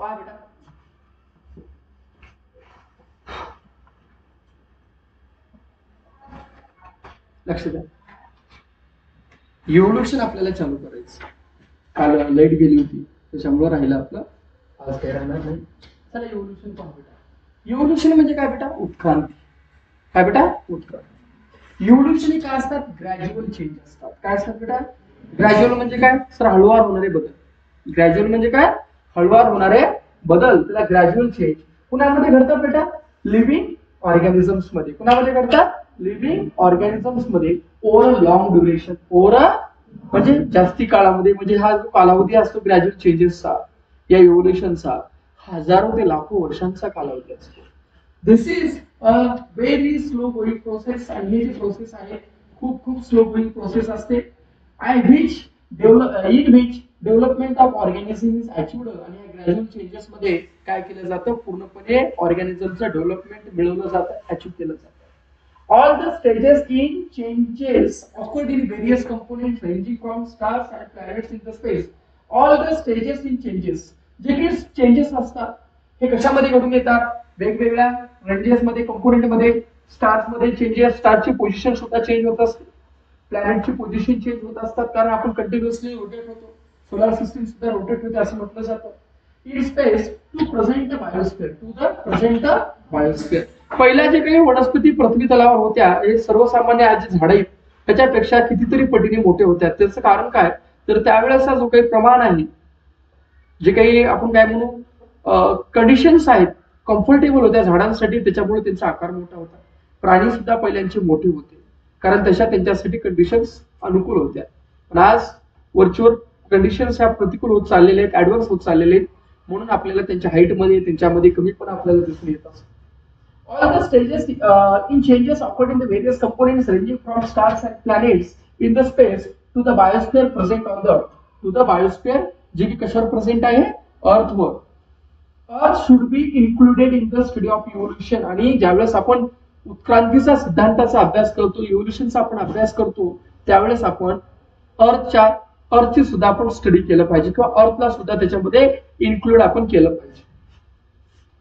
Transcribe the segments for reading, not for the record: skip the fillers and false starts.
पहा बेटा, लक्ष द्या, इव्होल्युशन आपल्याला चालू करायचं. काल लाईट गेली होती त्याच्यामुळे राहिलं आपलं, आज काही राहणार नाही. चला इव्होल्युशन पाहू बेटा. इव्होल्युशन म्हणजे काय बेटा? उत्क्रांती. काय बेटा? उत्क्रांती. इव्होल्युशन काय असतात? ग्रॅज्युअल चेंज असतात. काय असतात बेटा? ग्रॅज्युअल म्हणजे काय? सर हळूवार होणारे बदल. ग्रॅज्युअल म्हणजे काय? हळूवार होणारे बदल, त्याला ग्रॅज्युअल चेंज कुणामध्ये घडतात बेटा? लिव्हिंग ऑर्गॅनिझम्स मध्ये. कुणामध्ये घडतात? लिव्हिंग ऑर्गॅनिझम्स मध्ये. Over a long duration. Over अ म्हणजे जास्ती काळामध्ये, म्हणजे हा जो कालावधी असतो ग्रॅज्युअल चेंजेसचा, या इव्होल्युशनचा हजारो ते लाखो वर्षांचा कालावधी असतो. This is a very slow going process. आणि ही जी प्रोसेस आहे खूप खूप स्लो गोईंग प्रोसेस असते. and which in which development of organism is achieved. आणि या ग्रॅज्युअल चेंजेस मध्ये काय केलं जातं? पूर्णपणे ऑर्गॅनिझमचं डेव्हलपमेंट मिळवलं जातं, अचीव्ह केलं जातं. All the stages in changes occurred in various components ranging from stars and planets in the space. All the stages in changes, जे काही चेंजेस असतात हे कशामध्ये घडून येतात? वेगवेगळ्या रेंजेस मध्ये, कंपोनेंट मध्ये. स्टार्स मध्ये चेंजेस, स्टारची पोझिशन सुद्धा चेंज होत असते, प्लॅनेटची पोझिशन चेंज होत असतात, कारण आपण कंटिन्युअसली रोटेट होतो. सोलार सिस्टीम सुद्धा रोटेट होते असं म्हटलं जातं. In space to present the biosphere. To the present the biosphere. पहिल्या जे काही वनस्पती पृथ्वी तलावर होत्या, हे सर्वसामान्य आज जे झाडे त्याच्यापेक्षा कितीतरी पटीने मोठे होत्या. त्याचं कारण काय? तर त्यावेळेचा जो काही प्रमाण आहे, जे काही आपण काय म्हणू कंडिशन्स आहेत, कम्फर्टेबल होत्या झाडांसाठी, त्याच्यामुळे त्यांचा आकार मोठा होता. प्राणी सुद्धा पहिल्यांचे मोठे होते, कारण तशा त्यांच्यासाठी कंडिशन्स अनुकूल होत्या. पण आज व्हर्च्युअल कंडिशन्स ह्या प्रतिकूल होत चाललेले आहेत, ऍडव्हर्स होत चाललेले आहेत, म्हणून आपल्याला त्यांच्या हाईटमध्ये, त्यांच्यामध्ये कमीपणा आपल्याला दिसून येत असतो. All the stages in changes occurred in the various components ranging from stars and planets in the space to the biosphere present on the earth. To the biosphere, जे की कशावर प्रेझेंट आहे? अर्थवर. Earth should be included in the study of evolution. आणि ज्यावेळेस आपण उत्क्रांतीचा सिद्धांताचा अभ्यास करतो, इव्होल्युशनचा आपण अभ्यास करतो, त्यावेळेस आपण अर्थची सुद्धा आपण स्टडी केलं पाहिजे, किंवा अर्थला सुद्धा त्याच्यामध्ये इन्क्लूड आपण केलं पाहिजे.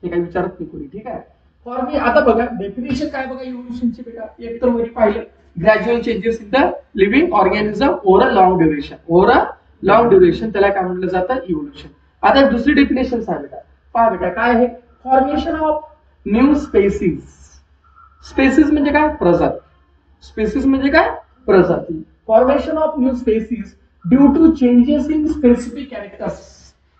हे काही विचारत नाही कोणी, ठीक आहे? फॉर मी आता बघा डेफिनेशन काय बघा इव्होल्युशनची बेटा. एक तर वरी पाहिलं, gradual changes in the living organism over a long duration. Over a long duration त्याला काय म्हटलं जातं? इव्होल्युशन. आता दुसरी डेफिनेशन आहे बेटा. पहा बेटा काय आहे? Formation of new species. Species म्हणजे काय? प्रजाती. स्पेसीज म्हणजे काय? प्रजाती. Formation of new species due to changes in specific characters.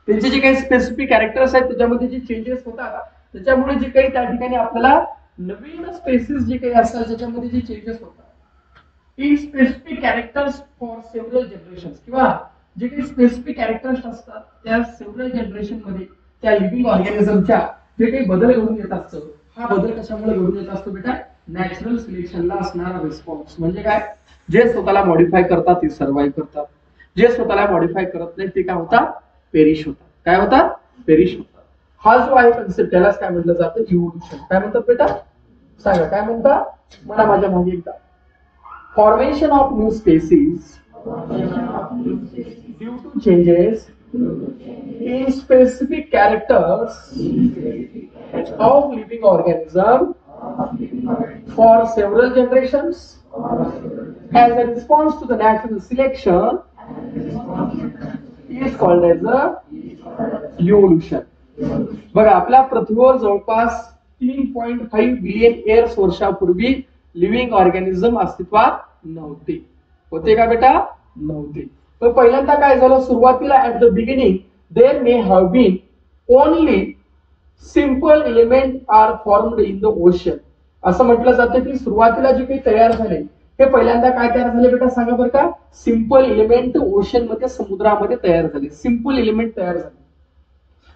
त्यांचे जे काही स्पेसिफिक कॅरेक्टर्स आहेत त्याच्यामध्ये जे चेंजेस होतात, त्याच्यामुळे जे काही त्या ठिकाणी आपल्याला नवीन स्पेसीस जे काही असतात त्याच्यामध्ये जे चेंजेस होतात. In specific characters for several generation, किंवा जे काही स्पेसिफिक कॅरेक्टर्स असतात त्या सेव्हरल जनरेशन मध्ये त्या लिव्हिंग ऑर्गॅनिझमच्या जे काही बदल घडून येत असतो. हा बदल कशामुळे घडून येत असतो बेटा? नॅचरल सिलेक्शनला असणारा रिस्पॉन्स. म्हणजे काय? जे स्वतःला मॉडिफाय करतात ते सर्व्हाइव्ह करतात, जे स्वतःला मॉडिफाय करत नाही ते काय होतात? पेरिश होतात. काय होतात? पेरिश होतात. हा जो आहे कन्सेप्ट त्यालाच काय म्हटलं जातं? इव्होल्युशन. काय म्हणतात बेटा? सांगा काय म्हणता? मला माझ्या मागे एकदा. Formation of new species due to changes in specific characters of living organism for several generations as a response to the natural selection is called as a evolution. बघा आपल्या पृथ्वीवर जवळपास 3.5 बिलियन इयर्स वर्षापूर्वी लिव्हिंग ऑर्गॅनिझम अस्तित्वात नव्हते. होते का बेटा? नव्हते. तर पहिल्यांदा काय झालं? सुरुवातीला at the beginning there may have been only simple element are formed in the ocean. असं म्हटलं जातं की सुरुवातीला जे काही तयार झाले ते पहिल्यांदा काय तयार झाले बेटा? सांगा बरं का? सिंपल एलिमेंट ओशन मध्ये, समुद्रामध्ये तयार झाले. सिंपल एलिमेंट तयार झाले.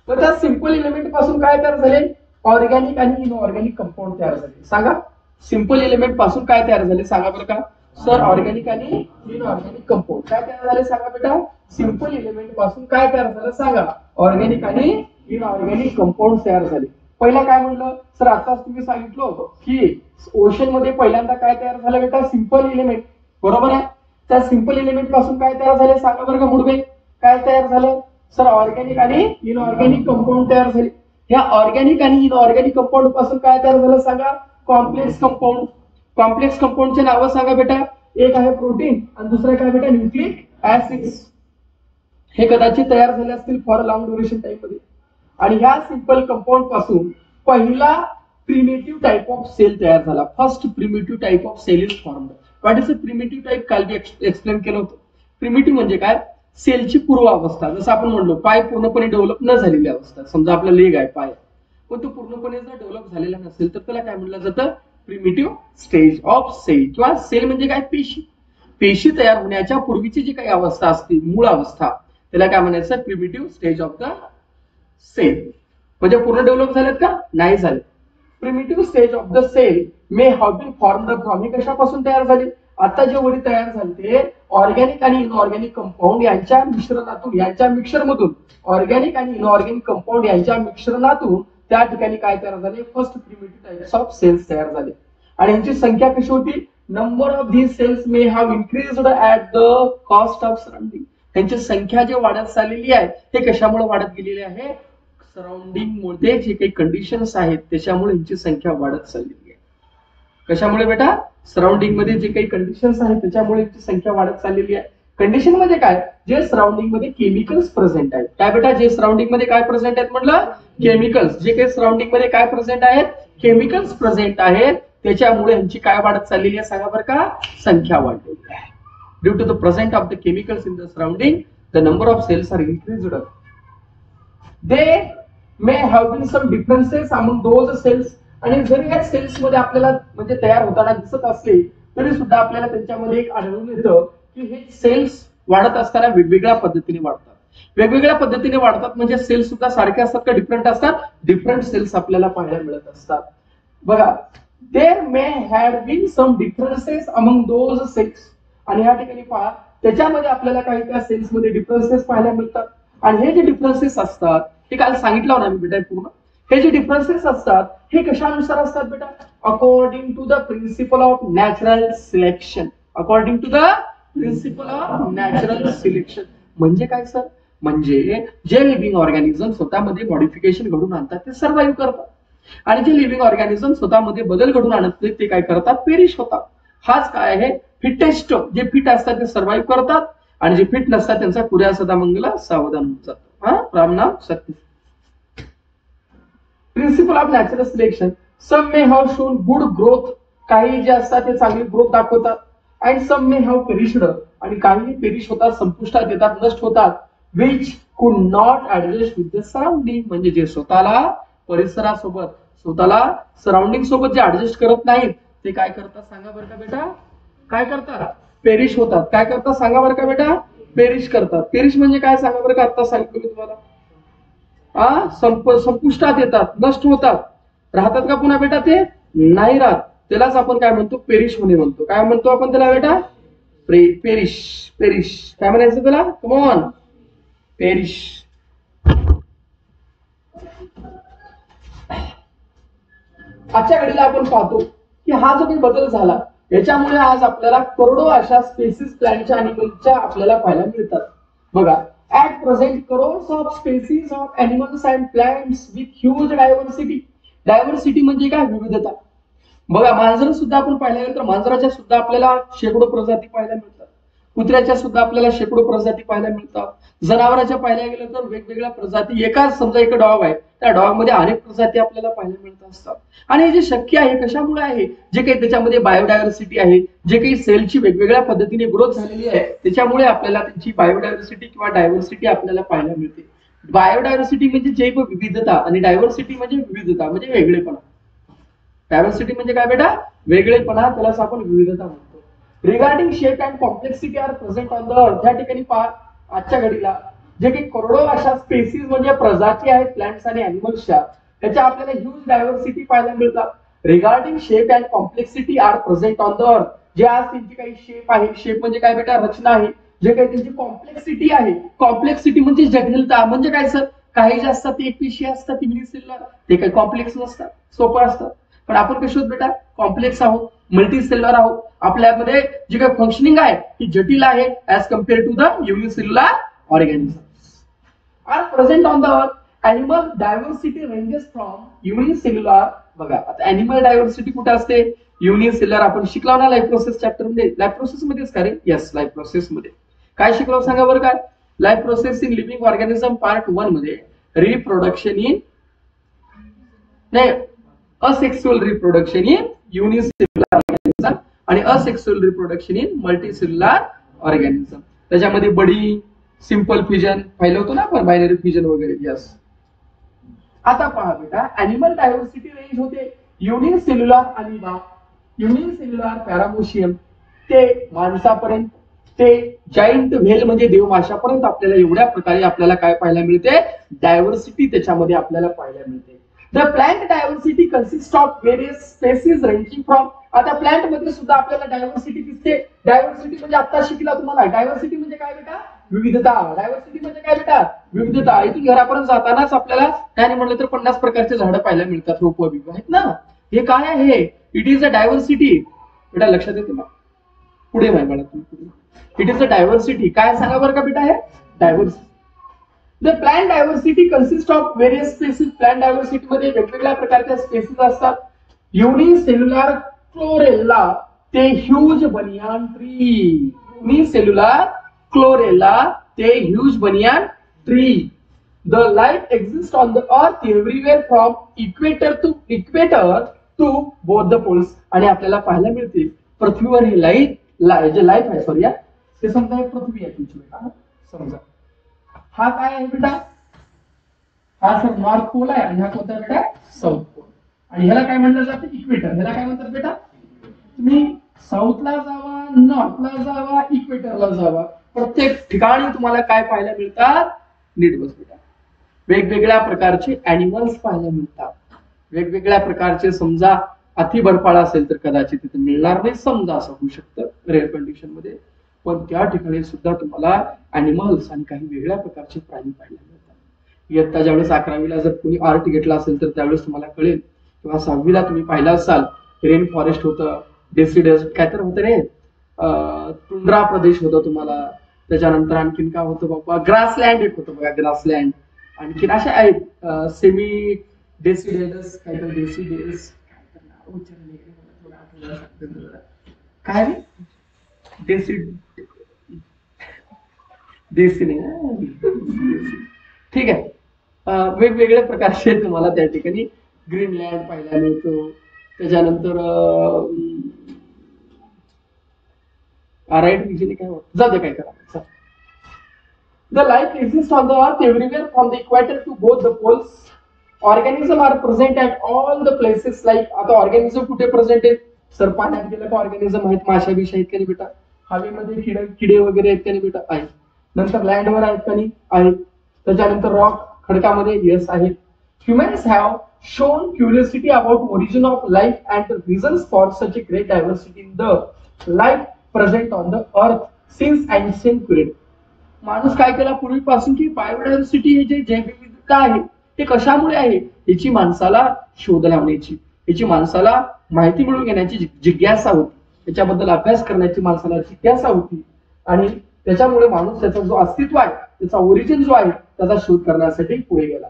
मग त्या सिंपल एलिमेंट पासून काय तयार झाले? ऑर्गॅनिक आणि इनऑर्गॅनिक कंपाऊंड तयार झाले. सांगा सिंपल एलिमेंट पासून काय तयार झाले? सांगा बरं का सर? ऑर्गॅनिक आणि इनऑर्गॅनिक कंपाऊंड. काय तयार झाले सांगा बेटा? सिंपल एलिमेंट पासून काय तयार झालं सांगा? ऑर्गॅनिक आणि इनऑर्गॅनिक कंपाऊंड तयार झाले. पहिला काय म्हणलं सर? आताच तुम्ही सांगितलं होतं की ओशन मध्ये पहिल्यांदा काय तयार झालं बेटा? Simple element. बरोबर आहे. त्या सिंपल एलिमेंट पासून काय तयार झाले सांगा बरं का मुडबे? काय तयार झालं? सर ऑर्गॅनिक आणि इनऑर्गॅनिक कंपाऊंड तयार झाले. ह्या ऑर्गॅनिक आणि इनऑर्गॅनिक कंपाऊंड पासून काय तयार झालं सांगा? Complex compound. कॉम्प्लेक्स कंपाऊंडचे नावं सांगा बेटा. एक आहे प्रोटीन आणि दुसरं काय बेटा? Nucleic acids. हे कदाचित तयार झाले असतील फॉर लॉंग ड्युरेशन टाइम मध्ये. आणि ह्या सिंपल कंपाऊंड पासून पहिला प्रिमिटिव्ह टाइप ऑफ सेल तयार झाला. First primitive type of cell is formed. What is a primitive type? काल मी एक्सप्लेन केलं होतं. प्रिमिटिव्ह म्हणजे काय? सेलची पूर्वावस्था. जसं आपण म्हणलो पाय पूर्णपणे डेव्हलप न झालेली अवस्था. समजा आपला लेग आहे, पाय, पण तो पूर्णपणे जर डेव्हलप झालेला नसेल तर त्याला काय म्हणलं जातं? Primitive stage of cell. किंवा सेल म्हणजे काय? पेशी. पेशी तयार होण्याच्या पूर्वीची जी काही अवस्था असते, मूळ अवस्था, त्याला काय म्हणायचं? Primitive stage of the cell. म्हणजे पूर्ण डेव्हलप झालेत का? नाही झाले. Primitive stage of the cell may have been formed from. हे कशापासून तयार झाले? आता जे वरी तयार झाले ते ऑर्गॅनिक आणि इनऑर्गॅनिक कंपाऊंड यांच्या मिश्रणातून, यांच्या मिक्सरमधून, ऑर्गॅनिक आणि इनऑर्गॅनिक कंपाऊंड यांच्या मिश्रणातून त्या ठिकाणी काय तयार झाले? First primitive types of cells तयार झाले. आणि यांची संख्या कशी होती? Number of this cells may have increased at the cost of surrounding. त्यांची संख्या जे वाढत चाललेली आहे ते कशामुळे वाढत गेलेली आहे? सराउंडिंग मुळे जे काही कंडिशन्स आहेत त्याच्यामुळे यांची संख्या वाढत चाललेली आहे. कशामुळे बेटा? सराउंडिंग मध्ये जे काही कंडिशन्स आहेत त्याच्यामुळे यांची संख्या वाढत चाललेली आहे. कंडिशन म्हणजे काय? जे सराउंडिंग मध्ये केमिकल्स प्रेझेंट आहेत. काय बेटा? जे सराउंडिंग मध्ये काय प्रेझेंट आहेत म्हटलं? केमिकल्स. जे काही सराउंडिंग मध्ये काय प्रेझेंट आहेत? केमिकल्स प्रेझेंट आहेत. त्याच्यामुळे यांची काय वाढत चाललेली आहे सांगा बरं का? संख्या वाढलेली आहे. Due to the present of the chemicals in the surrounding the number of cells are increased. They may have been some differences among those cells. आणि जरी या सेल्स मध्ये आपल्याला म्हणजे तयार होताना दिसत असले तरी सुद्धा आपल्याला त्यांच्यामध्ये एक आढळून येतं की हे सेल्स वाढत असताना वेगवेगळ्या पद्धतीने वाढतात. वेगवेगळ्या पद्धतीने वाढतात म्हणजे सेल्स सुद्धा सारखे असतात का डिफरंट असतात? डिफरंट सेल्स आपल्याला पाहायला मिळत असतात. बघा, there may had been some differences among those cells. आणि या ठिकाणी पहा त्याच्यामध्ये आपल्याला काही त्या सेल्स मध्ये डिफरन्सेस पाहायला मिळतात. आणि हे जे डिफरन्सेस असतात हे काल सांगितलं ना मी बेटा पूर्ण. हे जे डिफरन्सेस असतात हे कशानुसार असतात बेटा? According to the principle of natural selection. According to the principle of natural selection म्हणजे काय सर? म्हणजे जे लिव्हिंग ऑर्गॅनिझम स्वतःमध्ये मॉडिफिकेशन घडून आणतात ते सर्व्हाइव्ह करतात. आणि जे लिव्हिंग ऑर्गॅनिझम स्वतःमध्ये बदल घडून आणत नाही ते काय करतात? पेरिश होतात. हाच काय आहे? फिटेस्ट. जे फिट असतात ते सर्व्हाइव्ह करतात आणि जे फिट नसतात त्यांचा पुऱ्या सदा मंगला सावधान होऊन जातो. राम नाम सत्य. Principle of natural selection. Some may have shown good growth. काही जे असतात ते चांगली ग्रोथ दाखवतात. And some may have perished. आणि काही पेरिश होतात, संपुष्टात येतात, नष्ट होतात. Which could not adjust with the surrounding. म्हणजे जे स्वतःला परिसरासोबत, स्वतःला सराउंडिंग सोबत जे ऍडजस्ट करत नाहीत ते काय करतात सांगा बरं का बेटा? काय करतात? पेरिश होतात. काय करतात सांगा बरं का बेटा? पेरिश करतात. पेरिश म्हणजे काय सांगा बरं का? आता सांगितलं मी तुम्हाला. संपुष्टात येतात, नष्ट होतात. राहतात का पुन्हा बेटा? ते नाही राहत. त्यालाच आपण काय म्हणतो? पेरिश होणे म्हणतो. काय म्हणतो आपण त्याला बेटा? पेरिश. पेरिश काय म्हणायचं त्याला? Come on, perish. आजच्या घडीला आपण पाहतो की हा जो काही बदल झाला याच्यामुळे आज आपल्याला करोडो अशा स्पेसिस प्लॅन्टच्या अॅनिमलच्या आपल्याला पाहायला मिळतात. बघा, at present crores of species of animals and plants with huge diversity. Diversity म्हणजे काय? विविधता. बघा, मांजर सुद्धा आपण पाहायला गेलं तर मांजराच्या सुद्धा आपल्याला शेकडो प्रजाती पाहायला मिळतात. कुत्र्याच्या सुद्धा आपल्याला शेकडो प्रजाती पाहायला मिळतात. जनावरांच्या पाहायला गेलं तर वेगवेगळ्या प्रजाती. एकाच समजा एक डॉग आहे, त्या डॉग मध्ये अनेक प्रजाती आपल्याला पाहायला मिळत असतात. आणि हे जे शक्य आहे कशामुळे आहे? जे काही त्याच्यामध्ये बायोडायव्हर्सिटी आहे, जे काही सेलची वेगवेगळ्या पद्धतीने ग्रोथ झालेली आहे त्याच्यामुळे आपल्याला त्यांची बायोडायव्हर्सिटी किंवा डायव्हर्सिटी आपल्याला पाहायला मिळते. बायोडायव्हर्सिटी म्हणजे जैव विविधता आणि डायव्हर्सिटी म्हणजे विविधता म्हणजे वेगळेपणा. डायव्हर्सिटी म्हणजे काय बेटा? वेगळेपणा. त्यालाच आपण विविधता म्हणतो. Regarding shape and complexity are present on the earth. या ठिकाणी पहा आजच्या घडीला जे काही करोडो अशा स्पेसिस म्हणजे प्रजाती आहेत प्लांट्स आणि अॅनिमल्सच्या, त्याच्या आपल्याला ह्यूज डायव्हर्सिटी पाहायला मिळतात. Regarding shape and complexity are present on the earth. जे आज त्यांची काही शेप आहे, शेप म्हणजे काय बेटा? रचना आहे. जे काही त्यांची कॉम्प्लेक्सिटी आहे, कॉम्प्लेक्सिटी म्हणजे जटिलता. म्हणजे काय सर? काही जे असतात ते एकपेशीय असतात, युनिसेल्युलर, ते काही कॉम्प्लेक्स नसतात, सोपं असतात. पण आपण कसे आहोत बेटा? कॉम्प्लेक्स आहोत, मल्टीसेल्युलर आहोत. आपल्यामध्ये जे काही फंक्शनिंग आहे ती जटिल आहे as compare to the unicellular organism. Are present on the earth. Animal diversity ranges from unicellular. बघा आता अॅनिमल डायव्हर्सिटी कुठे असते? युनिसेल्युलर. आपण शिकलो ना लाईफ प्रोसेस चॅप्टर मध्ये. लाईफ प्रोसेस मध्येच का रे? येस, लाईफ प्रोसेस मध्ये काय शिकलो सांगा बरं काय? Life process in living organism part 1 मध्ये रिप्रोडक्शन इन नाही asexual reproduction in unicellular organism आणि asexual reproduction in multicellular organism. त्याच्यामध्ये बडी सिंपल फ्युजन पाहिलं होतं ना आपण, बायनरी फ्युजन वगैरे. यस. आता पहा बेटा, अॅनिमल डायव्हर्सिटी रेंज होते युनिसेल्युलर अमिबा, युनिसेल्युलर पॅरामोशियम ते माणसापर्यंत, ते जायंट व्हेल म्हणजे देवमाशापर्यंत आपल्याला एवढ्या प्रकारे आपल्याला काय पाहायला मिळते? डायव्हर्सिटी त्याच्यामध्ये आपल्याला पाहायला मिळते. The plant diversity consist of various species ranging from. आता प्लांट मध्ये सुद्धा आपल्याला डायव्हर्सिटी दिसते. डायव्हर्सिटी म्हणजे आता शिकला तुम्हाला. डायव्हर्सिटी म्हणजे काय बेटा? विविधता. डायव्हर्सिटी म्हणजे काय बेटा? विविधता. इथून घरापर्यंत जातानाच आपल्याला त्याने म्हटलं तर 50 प्रकारचे झाडं पाहायला मिळतात, रोपं बिप आहेत ना. हे काय आहे? It is a diversity. बेटा लक्षात येते ना? पुढे माहिती मला तुम्ही. It is a diversity. काय सांगा बरं का बेटा? हे diversity. The plant diversity consist of various species. Plant diversity मध्ये वेगवेगळ्या प्रकारच्या स्पेसिस असतात. युनिसेल्युलर क्लोरेला ते huge banyan tree. Unicellular chlorella ते huge banyan tree. The life exist on the earth everywhere from equator to both the poles. आणि आपल्याला पाहायला मिळते पृथ्वीवर हे जे लाईफ आहे, सॉरी ते समजा हे पृथ्वी आहे तुमची बेटा. समजा हा काय आहे बेटा? हा सर नॉर्थ पोल आहे आणि हा कोणता बेटा? South pole. आणि ह्याला काय म्हणलं जातं? इक्वेटर. ह्याला काय म्हणतात बेटा? तुम्ही साऊथला जावा, नॉर्थला जावा, इक्वेटरला जावा, प्रत्येक ठिकाणी तुम्हाला काय पाहायला मिळतात? नीट बस बेटा. वेगवेगळ्या प्रकारचे अॅनिमल्स पाहायला मिळतात. वेगवेगळ्या प्रकारचे, समजा अति बर्फाळ असेल तर कदाचित तिथे मिळणार नाही, समजा असं होऊ शकतं रेअर कंडिशन मध्ये. पण त्या ठिकाणी सुद्धा तुम्हाला अॅनिमल्स आणि काही वेगळ्या प्रकारचे प्राणी पाहायला मिळतात. इयत्ता ज्यावेळेस 11वीला जर कोणी आर्ट घेतला असेल तर त्यावेळेस तुम्हाला कळेल, किंवा 6वीला तुम्ही पाहिलं असाल रेन फॉरेस्ट होतं, डेसिडस काय तर होतं रे, टुंड्रा प्रदेश होता तुम्हाला. त्याच्यानंतर आणखीन काय होतं बाबा? ग्रासलँड एक होतं बघा, ग्रासलँड. आणखीन असे आहेत सेमी डेसिडेडस, काय तर डेसिडेस काय रे, ठीक आहे. वेगवेगळ्या प्रकारचे तुम्हाला त्या ठिकाणी ग्रीनलँड पाहायला मिळतो. त्याच्यानंतर राईट विजयने काय होतं, जाऊ दे काय करा. The life exist on the earth everywhere from the equator to both the poles. Organism are present at all the places. Like आता ऑर्गॅनिझम कुठे प्रेझेंट आहेत? सर पाण्यात गेलं का ऑर्गॅनिझम आहेत, माशा बिशा आहेत का नाही बेटा? हवेमध्ये किडे वगैरे आहेत का नाही बेटा? आहेत. नंतर लँडवर आहेत का नाही? आहेत. त्याच्यानंतर रॉक खडकामध्ये येस आहेत. Humans have shown curiosity about origin of life and the reasons for such a great diversity in the life present on the earth since ancient period. माणूस काय केला पूर्वीपासून की बायोडायव्हर्सिटी हे जे जैवविविधता आहे ते कशामुळे आहे याची माणसाला शोध लावण्याची, याची माणसाला माहिती मिळवून घेण्याची जिज्ञासा होती, त्याच्याबद्दल अभ्यास करण्याची माणसाला जिज्ञासा होती. आणि त्याच्यामुळे माणूस त्याचा जो अस्तित्व आहे, त्याचा ओरिजिन जो आहे त्याचा शोध करण्यासाठी पुढे गेला.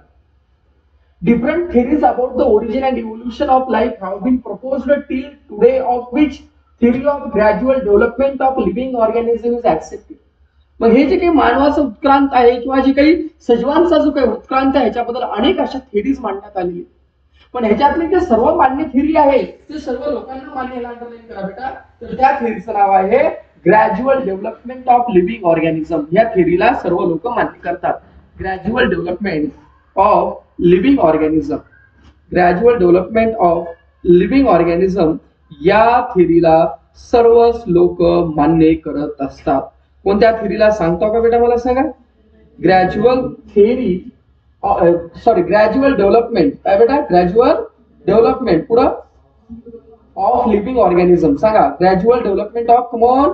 Different theories about the origin and evolution of life have been proposed till today, of which theory of gradual development of living organism is accepted. मग हे जे काही मानवाचं उत्क्रांत आहे किंवा जे काही सजीवांचा जो काही उत्क्रांत आहे ह्याच्याबद्दल अनेक अशा थिअरीज मांडण्यात आलेली. पण ह्याच्यातले जे सर्व मान्य थिअरी आहे ते सर्व लोकांना मान्य अंडरलाईन करा बेटा. तर त्या थिअरीचं नाव आहे gradual development of living organism. या थिअरीला सर्व लोक मान्य करतात. Gradual development of living organism. Gradual development of living organism या थिअरीला सर्वच लोक मान्य करत असतात. कोणत्या थिअरीला सांगतो का बेटा मला सांगा? Gradual theory gradual development. काय बेटा? ग्रॅज्युअल डेव्हलपमेंट पुढं ऑफ लिव्हिंग ऑर्गॅनिझम. सांगा ग्रॅज्युअल डेव्हलपमेंट ऑफ, कमॉन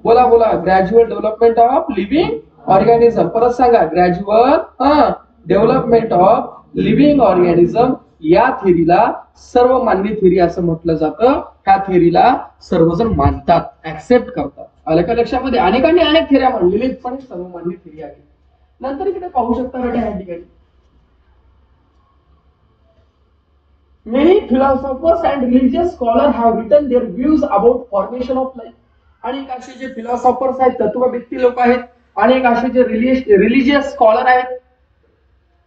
बोला बोला, gradual development of living organism. परत सांगा gradual development of living organism. या थिअरीला सर्व मान्य थिअरी असं म्हटलं जातं. ह्या थिअरीला सर्वजण मानतात, ऍक्सेप्ट करतात. आलं का लक्षामध्ये? अनेकांनी अनेक थिअऱ्या मांडलेल्या पण सर्व मान्य थिअरी आहे. नंतर इकडे पाहू शकता बेटा या ठिकाणी many philosophers and religious scholar have written their views about formation of life. अनेक असे जे फिलॉसॉफर्स आहेत, तत्वव्यक्ती लोक आहेत, अनेक असे जे रिलिजियस स्कॉलर आहेत,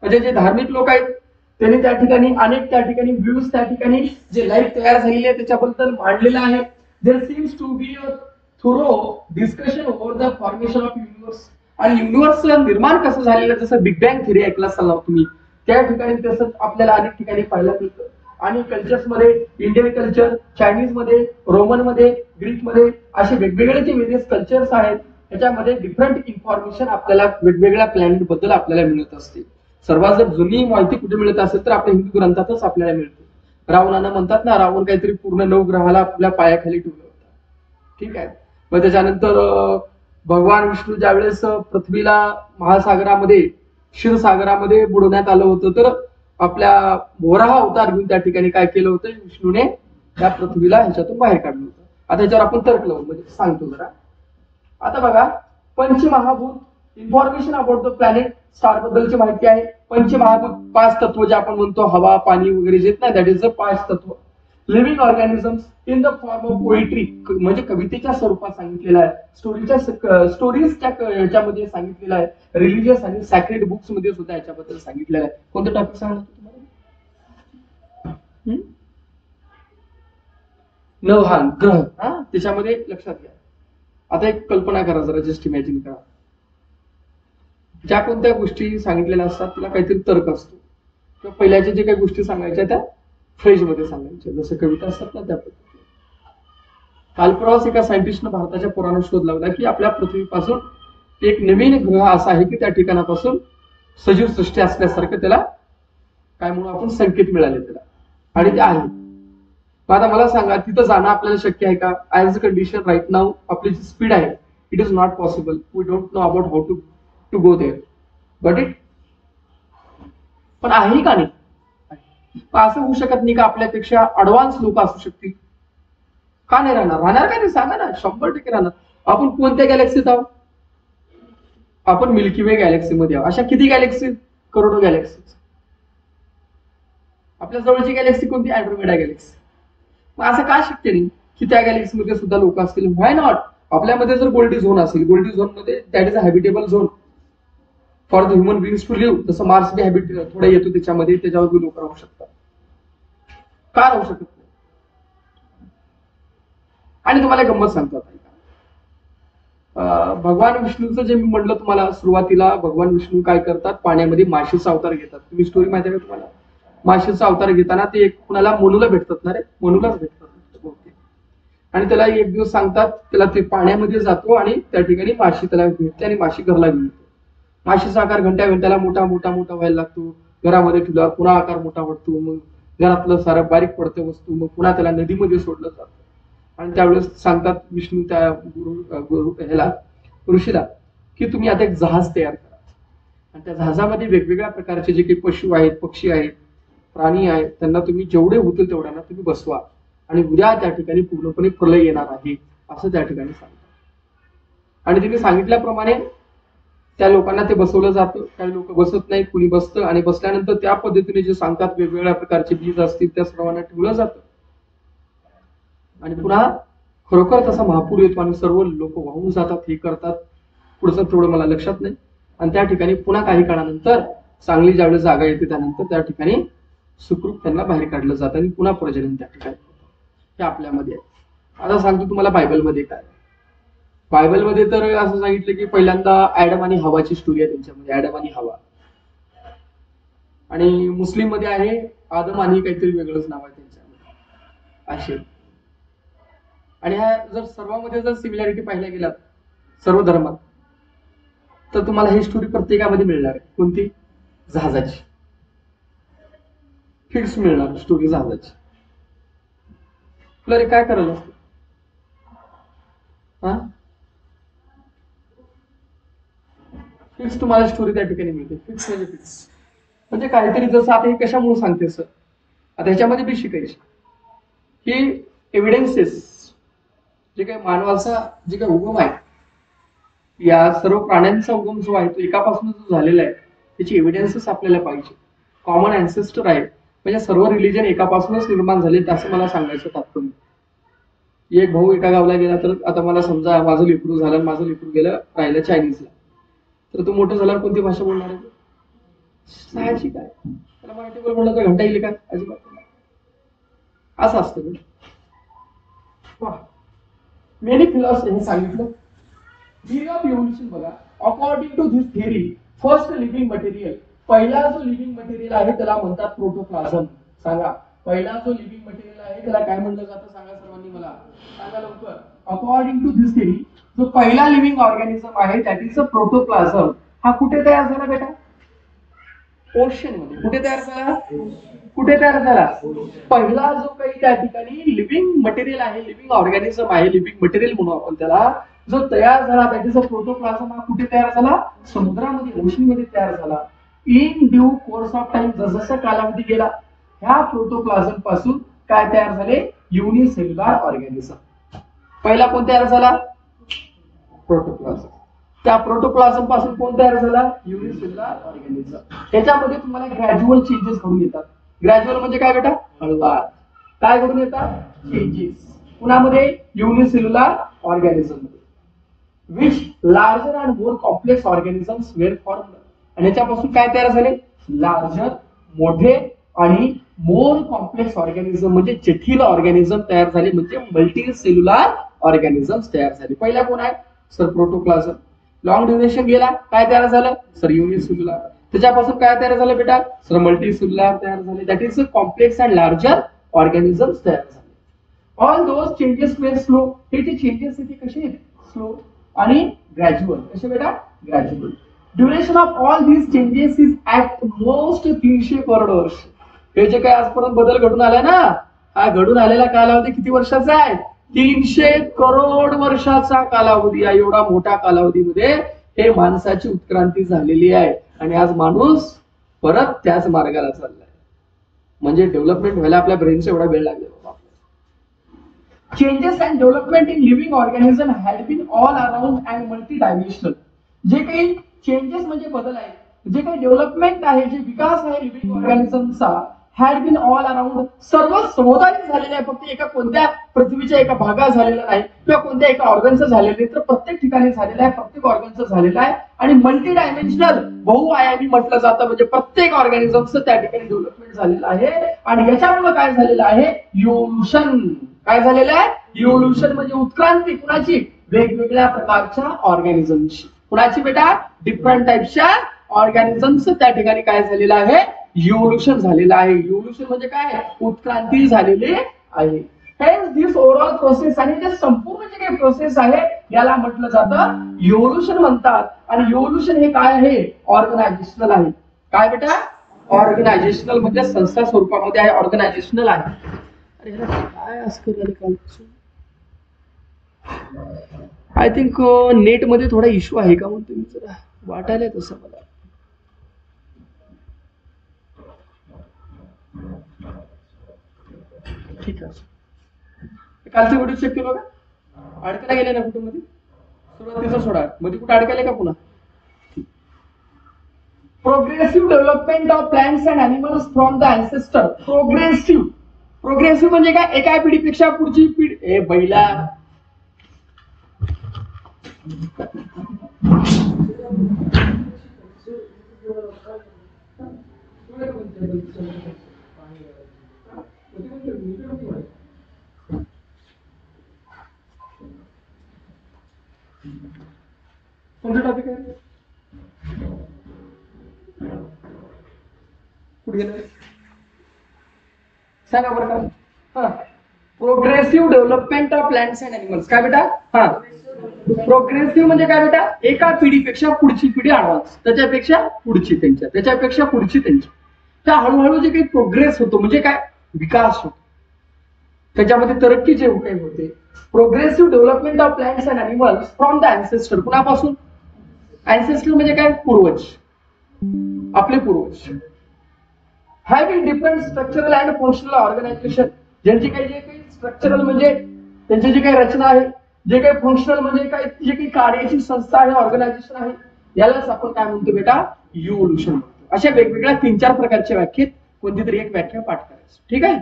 म्हणजे जे धार्मिक लोक आहेत, त्यांनी त्या ठिकाणी अनेक त्या ठिकाणी व्ह्यूज त्या ठिकाणी जे लाईफ तयार झालेली आहे त्याच्याबद्दल मांडलेलं आहे. There seems to be a thorough discussion over the formation of universe. आणि युनिव्हर्सचं निर्माण कसं झालेलं, जसं बिग बँग थिअरी ऐकला असाल तुम्ही, त्या ठिकाणी तसंच आपल्याला अनेक ठिकाणी पाहायला मिळतं. आणि कल्चर्स मध्ये इंडियन कल्चर, चायनीज मध्ये, रोमन मध्ये, ग्रीक मध्ये असे वेगवेगळे जे वेरियस कल्चर्स आहेत त्याच्यामध्ये डिफरंट इन्फॉर्मेशन आपल्याला वेगवेगळ्या प्लॅनेट बद्दल आपल्याला मिळत असते. सर्वात जर जुनी माहिती कुठे मिळत असेल तर आपल्या हिंदू ग्रंथातच आपल्याला मिळते. रावणानं म्हणतात ना, रावण काहीतरी पूर्ण 9 ग्रहाला आपल्या पायाखाली ठेवलं होतं. ठीक आहे. मग त्याच्यानंतर भगवान विष्णू ज्यावेळेस पृथ्वीला महासागरामध्ये, क्षीरसागरामध्ये बुडवण्यात आलं होतं, तर आपल्या मोराहा अवतार घेऊन त्या ठिकाणी काय केलं होतं, विष्णूने त्या पृथ्वीला ह्याच्यातून बाहेर काढलं होतं. आता ह्याच्यावर आपण तर्क लावू, म्हणजे सांगतो जरा. आता बघा, पंचमहाभूत, information about the planet star बद्दलची माहिती आहे. पंचमहाभूत 5 तत्व जे आपण म्हणतो, हवा, पाणी वगैरे जे ना, दॅट इज द 5 तत्व. Living organisms in the form of poetry, म्हणजे कवितेच्या स्वरूपात सांगितलेलं आहे. स्टोरीजच्या याच्यामध्ये सांगितलेलं आहे. रिलिजियस आणि सॅक्रेड बुक्स मध्ये सुद्धा याच्याबद्दल सांगितलेलं आहे. कोणते टॉपिक सांगणार तुम्हाला? हा ग्रह, त्याच्यामध्ये लक्षात घ्या. आता एक कल्पना करा जरा, जस्ट इमॅजिन करा. ज्या कोणत्या गोष्टी सांगितलेल्या असतात त्याला काहीतरी तर्क असतो, किंवा पहिल्याच्या जे काही गोष्टी सांगायच्या त्या फ्रेज मध्ये सांगायच्या, जसं कविता असतात ना त्या पद्धतीने. काल परवाच एका सायंटिस्टनं भारताच्या पुराणात शोध लावला की आपल्या पृथ्वीपासून एक नवीन ग्रह असा आहे की त्या ठिकाणापासून सजीव सृष्टी असल्यासारखं त्याला काय म्हणून आपण संकेत मिळाले त्याला, आणि ते आहे. आता मला सांगा, तिथं जाणं आपल्याला शक्य आहे का? ऍज अ कंडिशन राईट नाव आपली जी स्पीड आहे, it is not possible. We don't know about how to go there, but it पण आहे का नाही? असं होऊ शकत नाही का आपल्यापेक्षा अडव्हान्स लोक असू शकतील? का नाही राहणार? राहणार का नाही सांगा ना. 100% राहणार. आपण कोणत्या गॅलेक्सीत आहोत? आपण मिल्की वे गॅलेक्सी मध्ये आहोत. अशा किती गॅलेक्सी? करोडो गॅलेक्सी. आपल्या जवळची गॅलेक्सी कोणती? अँड्रोमेडा गॅलेक्सी. मग असं का शक्य नाही की त्या गॅलेक्सीमध्ये सुद्धा लोक असतील? Why not? आपल्यामध्ये जर गोल्डी झोन असेल, गोल्डी झोन मध्ये that is a habitable zone for the human beings to live. जसं मार्स बी हॅबिट थोडा येतो त्याच्यामध्ये, त्याच्यावर लोक राहू शकतात. का राहू शकत नाही? आणि तुम्हाला गंमत सांगतो आता, भगवान विष्णूचं जे मी म्हणलं तुम्हाला सुरुवातीला, भगवान विष्णू काय करतात, पाण्यामध्ये माशीचा अवतार घेतात. तुम्ही स्टोरी माहिती आहे का तुम्हाला? माशीचा अवतार घेताना ते कुणाला, मनूला भेटतात ना रे, मनूलाच भेटतात. आणि त्याला एक दिवस सांगतात, त्याला ते पाण्यामध्ये जातो आणि त्या ठिकाणी माशी त्याला भेटते आणि माशी घरला घेऊन येतो. माशीचा आकार घंट्याला मोठा मोठा मोठा व्हायला लागतो. घरामध्ये ठेवल्यावर पुन्हा आकार मोठा वाटतो. मग घरातलं सारं बारीक पडतं वस्तू, मग पुन्हा त्याला नदीमध्ये सोडलं जातं. आणि त्यावेळेस सांगतात विष्णू त्या ह्याला, ऋषीला, की तुम्ही आता एक जहाज तयार करा आणि त्या जहाजामध्ये वेगवेगळ्या प्रकारचे जे काही पशु आहेत, पक्षी आहेत, प्राणी आहेत, त्यांना तुम्ही जेवढे होतील तेवढ्यांना तुम्ही बसवा आणि उद्या त्या ठिकाणी पूर्णपणे प्रलय येणार आहे असं त्या ठिकाणी सांगतात. आणि तिने सांगितल्याप्रमाणे त्या लोकांना ते बसवलं जातं. काही लोक बसत नाहीत, कुणी बसतं, आणि बसल्यानंतर त्या पद्धतीने जे सांगतात वेगवेगळ्या प्रकारचे बीज असतील त्या सर्वांना ठेवलं जातं. आणि पुन्हा खरोखर तसा महापूर येतो आणि सर्व लोक वाहून जातात. हे करतात, पुढचं थोडं मला लक्षात नाही. आणि त्या ठिकाणी पुन्हा काही काळानंतर चांगली ज्यावेळेस जागा येते त्यानंतर त्या ठिकाणी सुखरूप त्यांना बाहेर काढलं जातं आणि पुन्हा प्रजनन त्या ठिकाणी हे आपल्यामध्ये आहे. आता सांगतो तुम्हाला बायबलमध्ये काय. बायबलमध्ये तर असं सांगितलं की पहिल्यांदा ऍडम आणि हवाची स्टोरी आहे त्यांच्यामध्ये, ऍडम आणि हवा. आणि मुस्लिम मध्ये आहे आदम आणि काहीतरी वेगळंच नाव आहे त्यांच्यामध्ये असे. आणि ह्या जर सर्वांमध्ये जर सिमिलॅरिटी पाहिल्या गेलात सर्व धर्मात, तर तुम्हाला ही स्टोरी प्रत्येकामध्ये मिळणार आहे. कोणती? जहाजाची. फिक्स मिळणार स्टोरी जहाजाची. तुला रे काय करायला असतं? फिक्स तुम्हाला स्टोरी त्या ठिकाणी मिळते. फिक्स म्हणजे फिक्स म्हणजे काहीतरी, जसं आता हे कशामुळे सांगते सर, आता ह्याच्यामध्ये बी शिकायची की एव्हिडन्सेस जे काही मानवाचा जे काही उगम आहे या सर्व प्राण्यांचा उगम जो आहे तो एकापासून जो झालेला आहे त्याची एव्हिडन्सेस आपल्याला पाहिजे. कॉमन अँसेस्टर आहे म्हणजे सर्व रिलीजन एकापासूनच निर्माण झाले असं मला सांगायचं तात्पर्य. एक भाऊ एका गावला गेला तर आता मला समजा माझं लेकरू झालं, माझं लेकरू गेलं राहिलं चायनीजला, तर तो मोठं झाल्यावर कोणती भाषा बोलणार आहे? साहजिक आहे. त्याला मराठी बोल म्हणलं तर घंटा येईल का? अजिबात नाही. असं असतं. मेनी फिलॉसॉफी सांगितलं थिअरी ऑफ इव्होल्युशन बघा. According to this theory first living material, पहिला जो लिव्हिंग मटेरियल आहे त्याला म्हणतात प्रोटोप्लाझम. सांगा पहिला जो लिव्हिंग मटेरियल आहे त्याला काय म्हणलं जातं? सांगा सर्वांनी मला सांगा लवकर. अकॉर्डिंग टू धिस थिअरी जो पहिला लिव्हिंग ऑर्गॅनिझम आहे दॅट इज अ प्रोटोप्लाझम. हा कुठे तयार झाला बेटा? ओशन मध्ये. कुठे तयार झाला? कुठे तयार झाला? पहिला जो काही त्या ठिकाणी लिव्हिंग मटेरियल आहे, लिव्हिंग ऑर्गॅनिझम आहे, लिव्हिंग मटेरियल म्हणू आपण त्याला, जो तयार झाला दॅट इज अ प्रोटोप्लाझम. हा कुठे तयार झाला? समुद्रामध्ये, ओशन मध्ये तयार झाला. In due course of time, जसजसा कालावधी गेला ह्या प्रोटोप्लाझम पासून काय तयार झाले? Unicellular organism. पहिला कोण तयार झाला? प्रोटोप्लाझम. त्या प्रोटोप्लाझम पासून कोण तयार झाला? Unicellular organism. त्याच्यामध्ये तुम्हाला ग्रॅज्युअल चेंजेस घडून येतात. ग्रॅज्युअल म्हणजे काय बेटा? हळूवार. काय घडून येतात? चेंजेस. कुणामध्ये? युनिसेल्युलर ऑर्गॅनिझम मध्ये. Which larger and more complex organisms were formed. आणि याच्यापासून काय तयार झाले? लार्जर, मोठे आणि मोर कॉम्प्लेक्स ऑर्गॅनिझम म्हणजे जटिल ऑर्गॅनिझम तयार झाले, म्हणजे मल्टी सेल्युलर ऑर्गॅनिझम्स तयार झाले. पहिला कोण आहे? सर प्रोटोप्लाझम. लॉंग ड्युरेशन गेला काय तयार झालं? Sir unicellular. त्याच्यापासून काय तयार झालं बेटा? सर मल्टी सेल्युलर तयार झाले. That is a complex and larger organisms तयार झाले. All those changes were slow. हे जे चेंजेस आहेत ते कसे आहेत? स्लो आणि ग्रॅज्युअल. कसे बेटा? Gradual. Duration of all these changes is at most 300 crore वर्ष. हे जे काय आजपर्यंत बदल घडून आलाय ना, हा घडून आलेला कालावधी किती वर्षाचा आहे? 300 करोड वर्षाचा कालावधी आहे. एवढा मोठा कालावधीमध्ये हे माणसाची उत्क्रांती झालेली आहे आणि आज माणूस परत त्याच मार्गाला चाललाय. म्हणजे डेव्हलपमेंट व्हायला आपल्या ब्रेनचा एवढा वेळ लागला. Changes and development in living organism had been all around and multidimensional. जे काही चेंजेस म्हणजे बदल आहे, जे काही डेव्हलपमेंट आहे, जे विकास आहे लिव्हिंग ऑर्गॅनिझमचा हॅड बीन ऑल अराउंड, सर्व समुदाय झालेले आहे. फक्त एका कोणत्या पृथ्वीच्या एका भागात झालेला नाही किंवा कोणत्या एका ऑर्गनचं झालेलं नाही, तर प्रत्येक ठिकाणी झालेलं आहे, प्रत्येक ऑर्गनचं झालेलं आहे. आणि मल्टी डायमेन्शनल, बहुआयामी म्हटलं जातं, म्हणजे प्रत्येक ऑर्गॅनिझमचं त्या ठिकाणी डेव्हलपमेंट झालेलं आहे. आणि याच्यामुळे काय झालेलं आहे? इव्होल्युशन. काय झालेलं आहे? इव्होल्युशन म्हणजे उत्क्रांती. कुणाची? वेगवेगळ्या प्रकारच्या ऑर्गॅनिझमची. कुणाची बेटा? डिफरंट टाइपच्या ऑर्गॅनिझम्स त्या ठिकाणी काय झालेलं आहे? इव्होल्युशन झालेलं आहे. इव्होल्युशन म्हणजे काय? उत्क्रांती झालेली आहे. हेच दिस ओव्हरऑल प्रोसेस आणि जे संपूर्ण जे काही प्रोसेस आहे याला म्हटलं जातं इव्होल्युशन म्हणतात. आणि इव्होल्युशन हे काय आहे? ऑर्गनायझेशनल आहे. काय बेटा? ऑर्गनायझेशनल म्हणजे संस्था स्वरूपामध्ये आहे, ऑर्गनायझेशनल आहे. काय असं कालपासून आय थिंक नेट मध्ये थोडा इश्यू आहे का म्हणतो मी, जरा वाटायला तसं मला. ठीक आहे. कालचा व्हिडिओ चेक केलो का? अडकायला गेले ना कुठे मध्ये? सुरुवातीचा सोडा, मध्ये कुठे अडकायला का पुन्हा? Progressive development of plants and animals from the ancestor. Progressive. Progressive म्हणजे काय? एका पिढीपेक्षा पुढची पिढी. ए बैला, कोणता टॉपिक आहे? कुठे गेलं सांगा बरं का? हा, progressive development of plants and animals. काय बेटा? हा, प्रोग्रेसिव्ह म्हणजे काय बेटा? एका पिढीपेक्षा पुढची पिढी ऍडव्हान्स, त्याच्यापेक्षा पुढची त्यांच्या, त्याच्यापेक्षा पुढची त्यांची. त्या हळूहळू जे काही प्रोग्रेस होतो म्हणजे काय? विकास होतो, त्याच्यामध्ये तरक्की जे काही होते. Progressive development of plants and animals from the ancestor. कुणापासून? अँसेस्टर म्हणजे काय? पूर्वज, आपले पूर्वज. Having different structural and functional organization. ज्यांची काही जे काही स्ट्रक्चरल म्हणजे त्यांची जी काही रचना आहे, जे काही फंक्शनल म्हणजे काय, जे काही कार्याची संस्था आहे, ऑर्गनायझेशन आहे, यालाच आपण काय म्हणतो बेटा, इव्होल्युशन म्हणतो. अशा वेगवेगळ्या 3-4 प्रकारच्या व्याख्येत कोणती तरी एक व्याख्या पाठ करायची. ठीक आहे.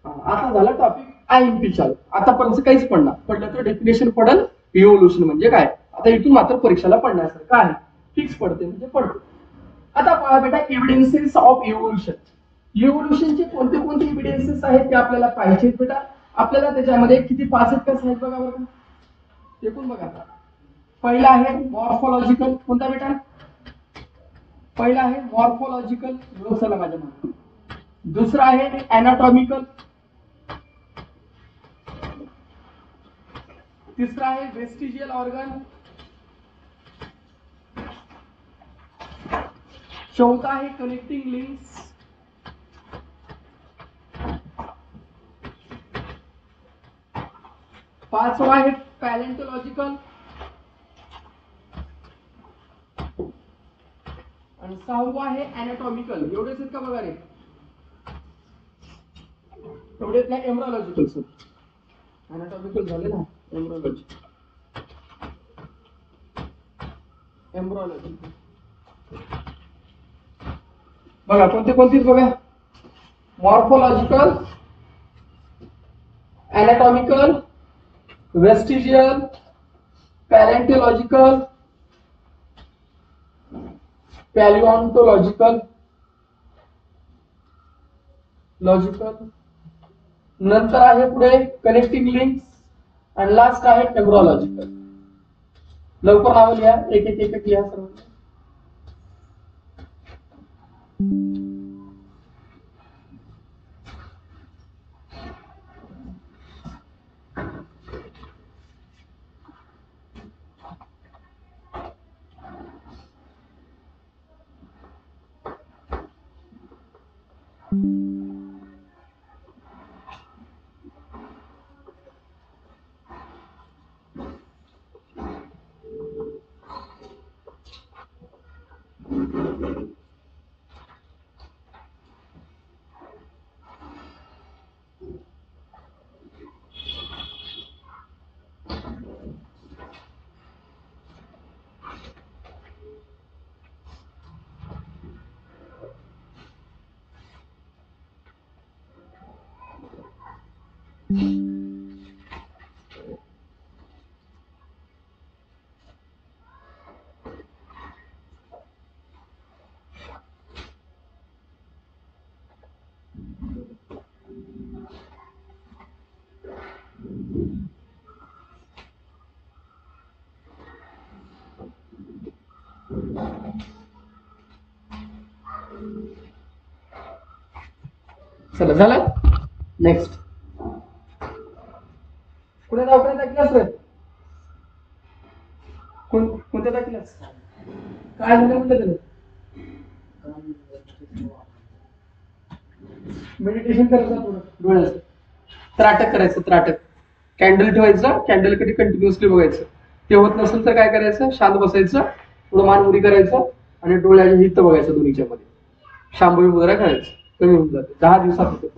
आता झाला टॉपिक IMP चालू. आतापर्यंत काहीच पडलं तर डेफिनेशन पडल इव्होल्युशन म्हणजे काय. आता इथून मात्र परीक्षेला पडण्यासारखं आहे, फिक्स पडते म्हणजे पडते. आता पहा बेटा, एव्हिडन्सेस ऑफ इव्होल्युशन. इव्होल्युशनचे कोणते कोणते एव्हिडन्सेस आहेत ते आपल्याला पाहिजेत बेटा. आपल्याला त्याच्यामध्ये किती 5 आहेत बघा बरं, एकूण बघा. पहिला आहे मॉर्फोलॉजिकल. कोणता बेटा? पहिला आहे मॉर्फोलॉजिकल, चला माझ्या मागे. दुसरा आहे अॅनाटॉमिकल. तिसरा आहे वेस्टिजियल ऑर्गन. चौथा आहे कनेक्टिंग लिंक्स. पाचवा आहे पॅलेंटोलॉजिकल. आणि सहावा आहे अॅनाटॉमिकल. एवढेच आहेत का बघा रे? एवढेच नाही, एम्ब्रोलॉजिकल. सर अॅनाटॉमिकल झाले ना, एम्ब्रोलॉजी. बघा कोणते कोणते बघा. मॉर्फोलॉजिकल, अॅनाटॉमिकल, वेस्टिजियल, पॅलेंटोलॉजिकल, पॅलिओन्टोलॉजिकल, नंतर आहे पुढे कनेक्टिंग लिंक्स, आणि लास्ट आहे एम्ब्रोलॉजिकल. लवकर नाव लिहा, एक एक लिहा सर्व. चला झालं. नेक्स्ट कुठे दवाखान्यात दाखलास रे? कोणत्या दाखलास? काय झालं म्हटलं त्याला? मेडिटेशन करायचं थोडं डोळ्याचं. त्राटक करायचं, त्राटक. कॅन्डल ठेवायचं, कॅन्डल कडे कंटिन्युअसली बघायचं. ते होत नसेल तर काय करायचं, शांत बसायचं, थोडं मान उडी करायचं आणि डोळ्याच्या हित बघायचं दोन्हीच्या मध्ये. शांभवी मुद्रा करायचं, कमी होऊन जाते. 10 दिवसात होते.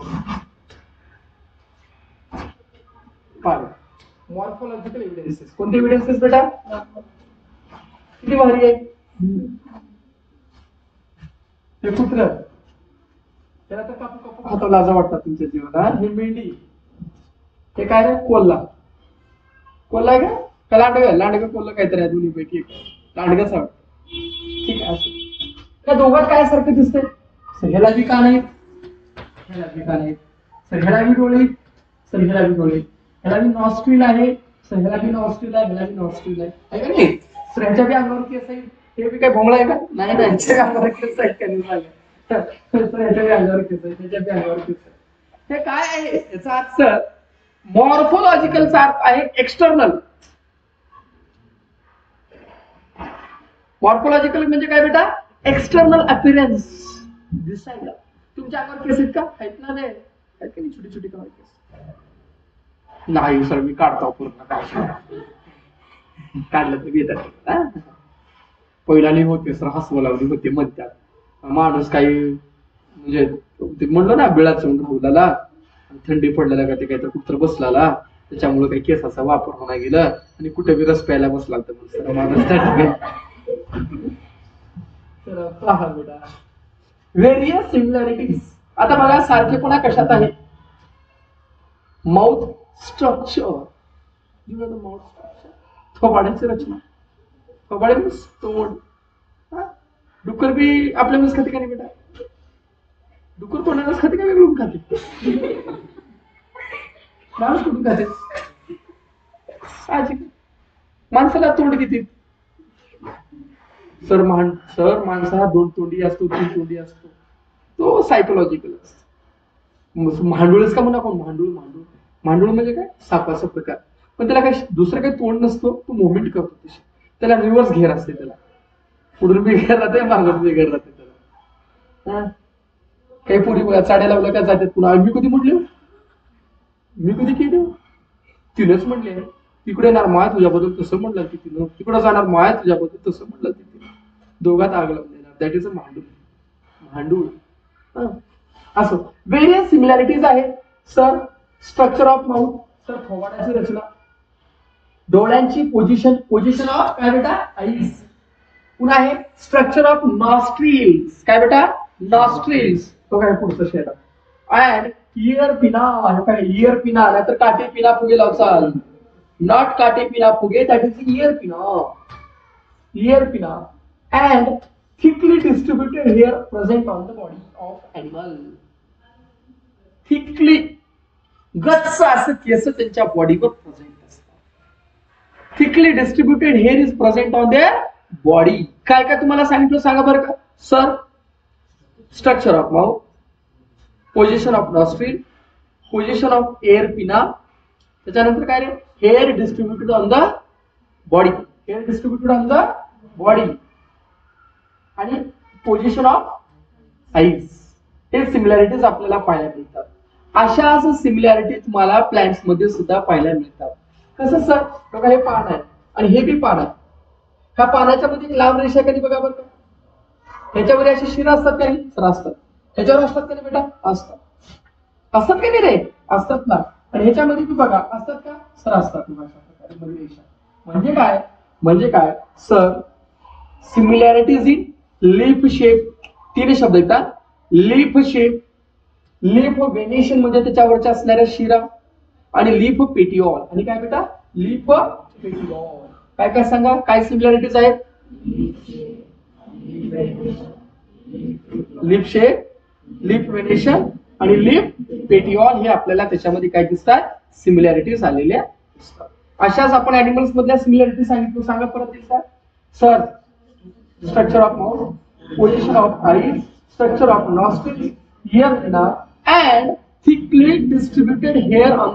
Morphological evidences. कोणते एव्हिडन्सेस बेटा? किती भारी आहे हे कुत्र. त्याला तर कापू कापू खाता लाजा वाटतात तुमच्या जीवनात. हे मेंढी. हे काय रे? कोल्हा. कोल्हा आहे का लांडग? लांडग कोल्हा काहीतरी आहे, दोन्ही पैकी एक. लांडगच वाटत. ठीक आहे. त्या दोघात काय सारखं दिसतंय? ह्याला बी कान आहेत, ह्याला बी कान आहेत. सर ह्याला बी डोळे, सर ह्याला बी डोळे. ह्याला बी नॉस्ट्रिल आहे, सर ह्याला बी नॉस्ट्रिल आहे, ह्याला बी नॉस्ट्रिल आहे का नाही? सर ह्याच्या बी अंगावर केस आहे. हे बी काय भोंगळा आहे का? नाही ना, ह्याच्या अंगावर केस आहेत का नाही सांगा. सर ह्याच्या बी अंगावर केस आहे, त्याच्या बी अंगावर केस आहे. हे काय आहे? याचा अर्थ मॉर्फोलॉजिकलचा अर्थ आहे एक्सटर्नल. मॉर्फोलॉजिकल म्हणजे काय बेटा? External appearance. दिसायला. तुमच्या अंगावर केस आहेत का? आहेत ना? नाही आहेत का? छोटी छोटी का केस? नाही सर, मी काढतो पूर्ण. काढलं तर येतात. पहिला नाही होते सर, हसवं लावली होते म्हणतात. माणूस काही म्हणजे ते म्हणलं ना बिळात येऊन राहुलाला थंडी पडलेला का ते काहीतरी कुत्र बसलाला त्याच्यामुळे काही केसाचा वापर होणार गेला आणि कुठे बी रस प्यायला बसला तर माणूस तर पहा बेटा व्हेरियस सिमिलॅरिटीज. आता बघा सारखेपणा कशात आहे? Mouth structure. माउथ स्ट्रक्चर, थोबाड्याची रचना. थोबाडे मीन्स तोंड. डुक्कर बी आपल्या मीन्स खाते का नाही बेटा? डुक्कर कोणालाच खाते का वेगळून खाते? माणूस कुठून खाते? माणसाला तोंड किती? सर माणसा 2 तोंडी असतो, 3 तोंडी असतो. तो सायकोलॉजिकल असतो. मांडूळच का म्हणा कोण? मांडूळ म्हणजे काय? सापाचा प्रकार. पण त्याला काही दुसरं काही तोंड नसतो, तो मुवमेंट करतो तशी. त्याला रिव्हर्स घेर असते, त्याला पुढून बी घेर राहते, मागून बी घेर राहते त्याला. काही पोरी बघा चाड्या लावल्या का जातात पुन्हा. मी कधी म्हटले? मी कधी केली? तिनंच म्हणले. तिकडे येणार माय तुझ्याबद्दल तसं म्हणलं की तिनं, तिकडे जाणार माय तुझ्याबद्दल तसं म्हणलं की तिनं. दोघात आग लावून देणार. दॅट इज अ भांडूळ. असं व्हेरियस सिमिलॅरिटीज आहेत. Sir structure of mouth. Sir थोबाडाची रचना. डोळ्यांची पोझिशन ऑफ काय बेटा? आईज. पुन्हा आहे स्ट्रक्चर ऑफ नॉस्ट्रिल्स. काय बेटा? नॉस्ट्रिल्स. तो काय पुढचं शेड. अँड इयर पिना. काय इयर पिना? नाहीतर काटे पिना फुगे लावचाल. नॉट काटे पिना फुगे, that is ear pinna. And thickly distributed hair present on the body of animal. Thickly गच्च असं केस त्यांच्या बॉडीवर प्रेझेंट असतात. Thickly distributed hair is present on their body. काय काय तुम्हाला सांगितलं सांगा बरं का sir? Structure of mouth, position of nostril, position of ear pinna, त्याच्यानंतर काय रे? Hair distributed on the body. आणि पोझिशन ऑफ आईज. हे सिमिलॅरिटीज आपल्याला पाहायला मिळतात. अशाच सिमिलॅरिटी तुम्हाला प्लांट्स मध्ये सुद्धा पाहायला मिळतात. कसं सर? बघा हे पान आहे आणि हे बी पान आहे. ह्या पानाच्या मध्ये लांब रेषा कधी बघा बरं का? ह्याच्यावर अशी शिरा असतात का नाही? सर असतात. ह्याच्यावर असतात का नाही बेटा? असतात. असतात का नाही रे? असतात ना. आणि ह्याच्यामध्ये बी बघा असतात का? सर असतात. म्हणजे काय sir? Similarities in leaf shape. 3 शब्द येतात. लीफ शेप, लीफ वेनेशन म्हणजे त्याच्यावरच्या असणाऱ्या शिरा, आणि लीफ पेटिओल. आणि काय बेटा? Leaf petiole. काय काय सांगा? काय सिमिलॅरिटीज आहेत? लीफ शेप, लीफ वेनेशन आणि लीफ पेटिओल हे आपल्याला त्याच्यामध्ये काय दिसतात? सिमिलॅरिटीज आलेल्या दिसतात. अशाच आपण ऍनिमल्स मधल्या सिमिलॅरिटी सांगितलं. सांगा परत दिसतात sir. Structure of mouth, position of eyes, structure of nostrils, ear pinna, and thickly distributed hair on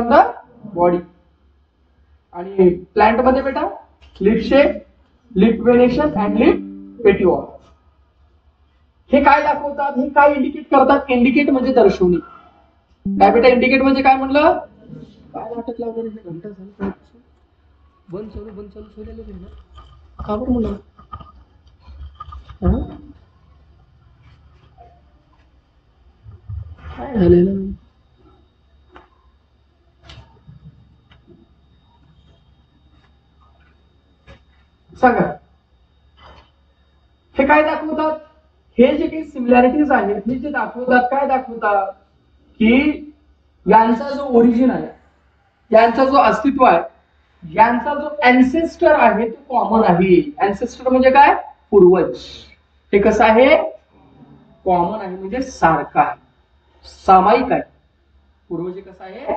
the body. आणि प्लांट मध्ये बेटा lip shape, lip venation and lip petiole. हे काय दाखवतात? हे काय इंडिकेट करतात? इंडिकेट म्हणजे दर्शवणी. काय बेटा? इंडिकेट म्हणजे काय म्हणलं? काय नाटक लावलं? घंटा झालं बंद चालू सोडलेलं का बरं म्हणलं? काय झालेलं? सांगा. हे काय दाखवतात? हे जे काही सिमिलॅरिटीज आहेत हे जे दाखवतात, काय दाखवतात? की यांचा जो ओरिजिन आहे, यांचा जो अस्तित्व आहे, यांचा जो अँसेस्टर आहे तो कॉमन आहे. अँसेस्टर म्हणजे काय? पूर्वज. हे कसं आहे? कॉमन आहे म्हणजे सारखं आहे, सामायिक आहे. पूर्वज कसं आहे?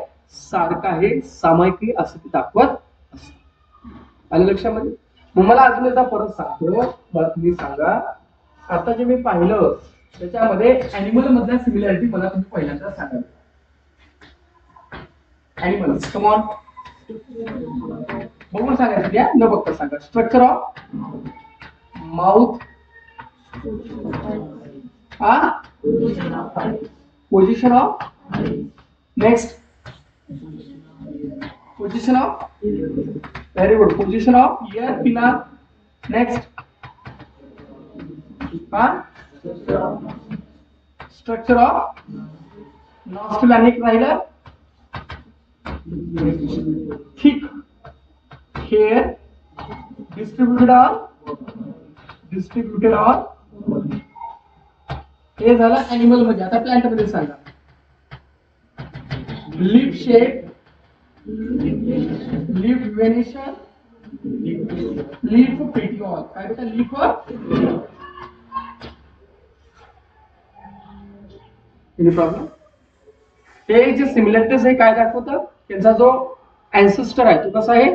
सारखं आहे, सामायिक असं ते दाखवत असतं. आलं लक्षामध्ये? मग मला अजून एकदा परत सांगतो, मला तुम्ही सांगा. आता जे मी पाहिलं त्याच्यामध्ये अॅनिमल मधल्या सिमिलॅरिटी मला तुम्ही पहिल्यांदा सांगा. अॅनिमल्स, कम ऑन, बघून सांगायचं द्या, न बघता सांगा. Structure of mouth, position of, next position of, very good, position of year पिना, नेक्स्ट स्ट्रक्चर ऑफ नॉस्ट्रल आणि एक राहिलं थिक हेअर डिस्ट्रीब्युटेड ऑन हे झालं अॅनिमल मध्ये. आता प्लांट मध्ये सांगा. Leaf shape, leaf venation, leaf petiole. काय बेटा लीफ एनी प्रॉब्लेम. हे जे सिमिलॅरिटीज आहे काय दाखवतात त्यांचा जो अँसेस्टर आहे तो कसा आहे.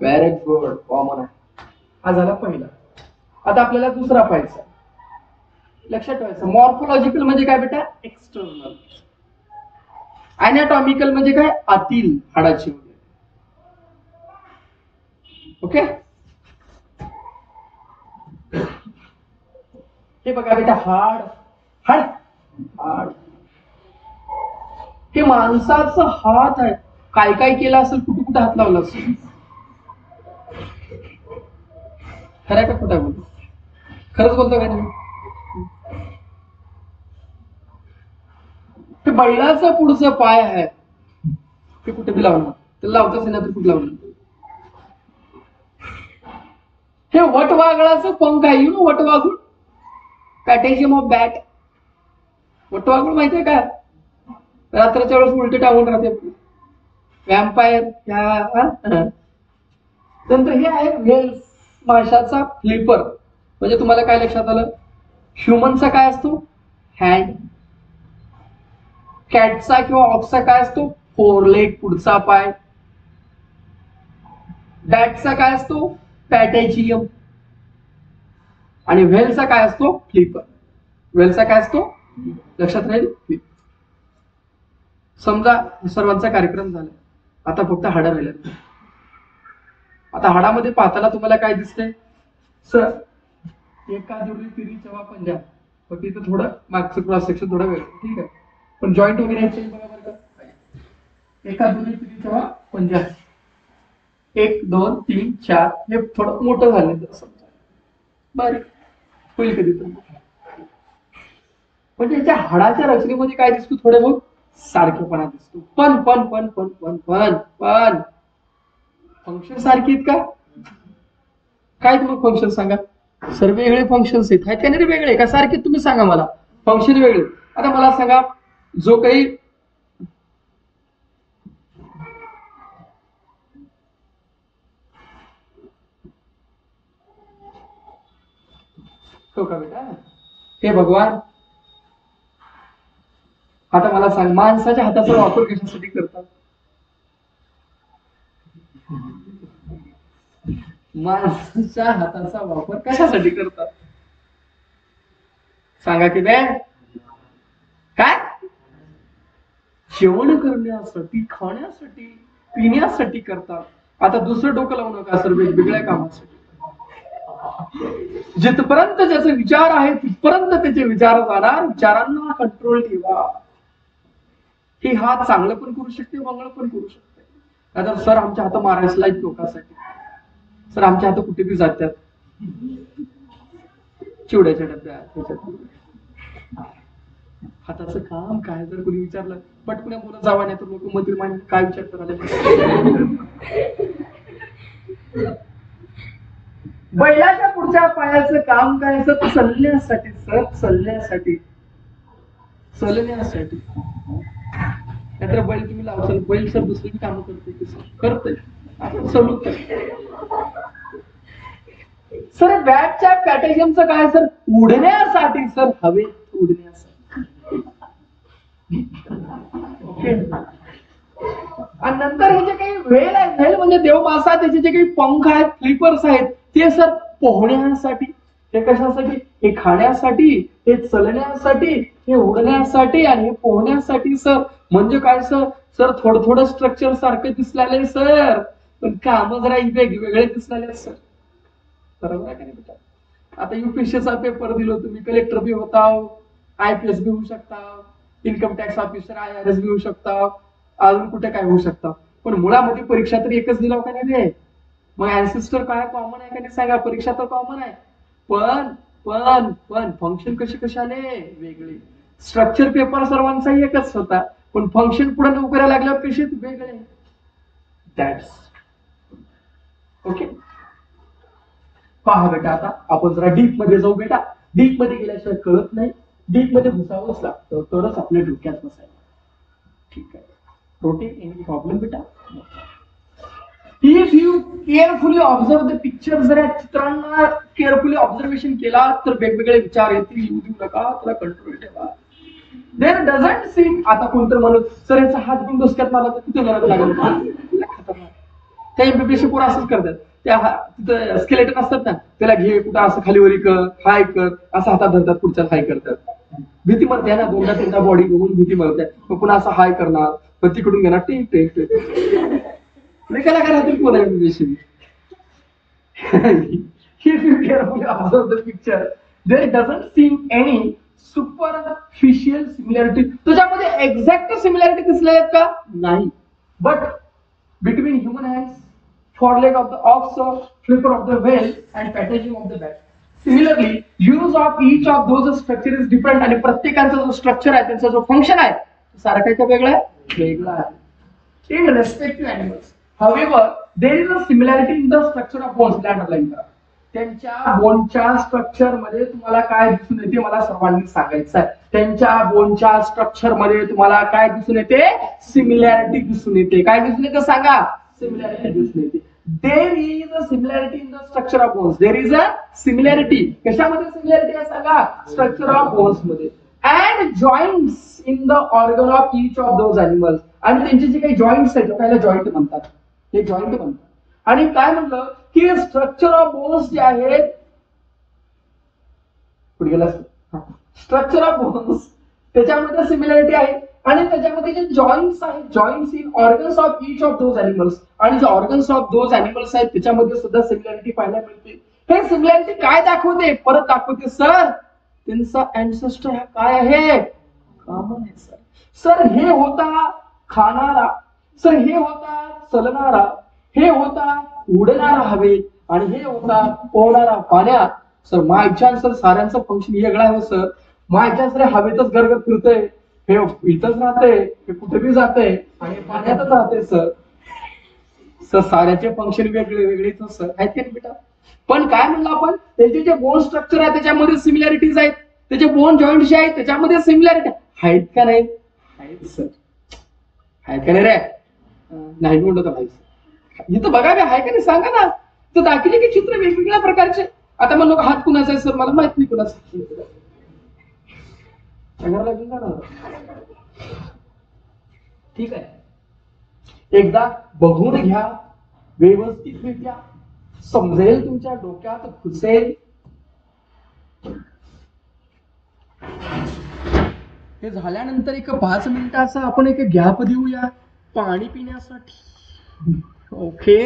व्हेरी गुड कॉमन आहे. हा झाला पहिला. आता आपल्याला दुसरा पाहायचा. लक्षात ठेवायचं मॉर्फोलॉजिकल म्हणजे काय बेटा एक्सटर्नल. अॅनाटॉमिकल म्हणजे काय आतील हाडाची वगैरे. ओके हे बघा बेटा हाड हाड हाड हे माणसाचं हात आहे. काय काय केलं असेल कुठे कुठे हात लावला असेल. खरं का कुठं बोलतो खरंच बोलतो काय नाही. ते बैलाचं पुढचं पाय आहे ते कुठे बी लावणार ते लावतच नाही तर कुठे लावणार. हे वटवागळाचं पंख आहे. यू नो वटवागुळ पॅटेजियम ऑफ बॅट. वटवागुळ माहितीये का रात्रीच्या वेळेस उलटे टाकून राहते वॅम्पायर. नंतर हे आहे व्हेल्स माशाचा फ्लिपर. म्हणजे तुम्हाला काय लक्षात आलं ह्युमनचा काय असतो हँड. कॅटचा किंवा ऑक्सचा काय असतो फोरलेग पुढचा पाय. बॅटचा काय असतो पॅटेजियम. आणि व्हेलचा काय असतो फ्लिपर. व्हेलचा काय असतो लक्षात राहील फ्लिपर. समजा सर्वांचा कार्यक्रम झाला. आता फक्त हाडं राहिलं. आता हाडामध्ये पाहताना तुम्हाला काय दिसतंय सर एका दुरी तिरी चवा पंजा. फक्त इथं थोडं मागचं क्रॉस सेक्शन थोडं वेगळं ठीक आहे पण जॉईंट वगैरे बरोबर का. एका दुरी तिरी चवा पंजा 1 2 3 4 हे थोडं मोठं झालं समजा बारीक होईल कधी तर. म्हणजे याच्या हाडाच्या रचनेमध्ये काय दिसतो थोडे बहुत सारखेपणा दिसतो. पण पण पण पण पण पण पण फंक्शन सारखी आहेत का काय तुम्ही फंक्शन सांगा. सर वेगळे फंक्शन्स आहेत का नाही वेगळे का सारखे तुम्ही सांगा मला. फंक्शन वेगळे. आता मला सांगा जो काही हो का बेटा हे भगवान. आता मला सांग माणसाच्या हाताचा वापर कशासाठी करतात. माणसाच्या हाताचा वापर कशासाठी करतात सांगा की बे. काय जेवण करण्यासाठी खाण्यासाठी पिण्यासाठी करतात. आता दुसरं डोकं लावू नका सर वेगवेगळ्या कामासाठी. जिथपर्यंत ज्याचे विचार आहे तिथपर्यंत त्याचे विचार जाणार. विचारांना कंट्रोल ठेवा. हे हात चांगलं पण करू शकते मंगळ पण करू शकते. आता सर आमच्या हात मारायला लोकांसाठी. सर आमच्या हात कुठे बी जातात चिवड्याच्या डब्यात. हाताचं काम काय जर कोणी विचारलं पटकन बोलत जावा नाही तर लोक मधील मान काय विचार करायला. बैलाच्या पुढच्या पायाचं काम काय सर चालण्यासाठी. सर चालण्यासाठी चालण्यासाठी. नाहीतर बैल तुम्ही लावसाल बैल सर दुसरी कामं करते करते आपण चालू सर. बॅटच्या पॅटेजियमचं काय सर उडण्यासाठी सर हवेत उडण्यासाठी. ओके आणि नंतर हे जे काही व्हेल आहे व्हेल म्हणजे देवमासा त्याचे जे काही पंख आहेत फ्लिपर्स आहेत ते सर पोहण्यासाठी. हे कशासाठी हे खाण्यासाठी हे चलण्यासाठी हे उडण्यासाठी आणि हे पोहण्यासाठी सर. म्हणजे काय सर सर थोडं थोडं स्ट्रक्चर सारखं दिसलेलं सर पण काम जरा वेगवेगळे दिसलेले सर. बरोबर आहे का नाही बेटा. आता युपीएससीचा पेपर दिलो तुम्ही कलेक्टर बी होता IPS बी होऊ शकता इन्कम टॅक्स ऑफिसर IRS बी होऊ शकता अजून कुठे काय होऊ शकता. पण मुळामध्ये परीक्षा तर एकच दिला का नाही रे. मग ऍन्सेस्टर काय कॉमन आहे का नाही सांगा. परीक्षा तर कॉमन आहे पण फंक्शन कसे आले वेगळे. स्ट्रक्चर पेपर सर्वांचा एकच होता, पण फंक्शन पुढे नोकऱ्या लागल्यावर कसे वेगळे. That's okay. पहा बेटा, आता आपण जरा डीप मध्ये जाऊ बेटा. डीप मध्ये गेल्याशिवाय कळत नाही, डीप मध्ये घुसावंच लागतं तरच आपल्या डोक्यात बसायला. ठीक आहे. प्रोटीन एनी प्रॉब्लेम बेटा? If you carefully observe the picture, जर या चित्रांना केअरफुली ऑब्झर्वेशन केला तर वेगवेगळे विचार येतील. येऊ देऊ नका, त्याला कंट्रोल ठेवा. देर डझंट सीम, आता कोणतं म्हणत सर याचा हात घेऊन डोसक्यात मारला तर तिथे मनात लागेल. त्या एमबीबीएस पोरं असंच करतात. त्या तिथं स्केलेटन असतात ना, त्याला घे कुठं असं खालीवरी कर, हाय कर, असं हातात धरतात, पुढच्या हाय करतात. भीती मरते ना, दोनदा तीनदा बॉडी बघून भीती मरते. मग पुन्हा असं हाय करणार, मग तिकडून घेणार टिंग टिंग टिंग. लेखाला काय राहतील कोण MBBS. If you carefully observe the picture, there doesn't seem any superficial similarity. तुझ्यामध्ये एक्झॅक्ट सिमिलॅरिटी दिसल्या आहेत का? नाही. But between human hands, foreleg of the ox, flipper of the whale, and packaging of the bat. Similarly, use of each of those structure is different. आणि प्रत्येकाचा जो structure आहे, त्यांचा जो फंक्शन आहे, सारा काही वेगळा आहे, वेगळा आहे. In respect to animals, however, there is a similarity in the structure of bones. Underline करा. त्यांच्या बोनच्या स्ट्रक्चर मध्ये तुम्हाला काय दिसून येते मला सर्वांनी सांगायचं आहे. त्यांच्या बोनच्या स्ट्रक्चर मध्ये तुम्हाला काय दिसून येते? सिमिलॅरिटी दिसून येते. काय दिसून येते सांगा? सिमिलॅरिटी दिसून येते. There is a similarity in the structure of bones. There is a similarity. कशामध्ये सिमिलॅरिटी आहे सांगा? स्ट्रक्चर ऑफ बोन्स मध्ये. And joints in the organ of each of those animals. आणि त्यांचे जे काही जॉईंट्स आहेत त्याला जॉईंट म्हणतात. हे जॉईंट म्हणतात. आणि काय म्हटलं की स्ट्रक्चर ऑफ बोन्स जे आहेत, पुढे गेला स्ट्रक्चर ऑफ बोन्स, त्याच्यामध्ये सिमिलॅरिटी आहे. आणि त्याच्यामध्ये जे जॉईंट्स आहेत, joints in organs of each of those animals, आणि जे ऑर्गन्स ऑफ दोज अॅनिमल्स आहेत त्याच्यामध्ये सुद्धा सिमिलॅरिटी पाहायला मिळते. हे सिमिलॅरिटी काय दाखवते? परत दाखवते सर त्यांचा अँसेस्टर हा काय आहे? कॉमन आहे सर. सर हे होता खाणारा, सर हे होता चलणारा, हे होता उडणारा हवेत, आणि हे होता पोहणारा पाण्यात. सर मायच्या सर साऱ्यांचं फंक्शन वेगळं आहे सर. मायच्या सर हवेतच गरगर फिरतंय, हे इथंच राहते, हे कुठेही जाते, आणि पाण्यातच राहते सर. सर साऱ्याचे फंक्शन वेगळे वेगळेच सर आहेत का बेटा? पण काय म्हणलं आपण, त्याचे जे बोन स्ट्रक्चर आहे त्याच्यामध्ये सिमिलॅरिटीज आहेत, त्याचे बोन जॉईंट जे आहेत त्याच्यामध्ये सिमिलॅरिटी आहेत का नाही? आहेत सर. आहेत का नाही रे? नाही म्हणलं तर नाही. इथं बघा काय आहे का नाही सांगा ना. तर दाखवले की चित्र वेगवेगळ्या प्रकारचे. आता मग लोक हात कुणाचा आहे सर मला माहित नाही कुणाचा. ठीक आहे, एकदा बघून घ्या व्यवस्थितरित्या, समजेल, तुमच्या डोक्यात घुसेल. हे झाल्यानंतर एक 5 मिनिटाचा आपण एक गॅप देऊया पाणी पिण्यासाठी. ओके.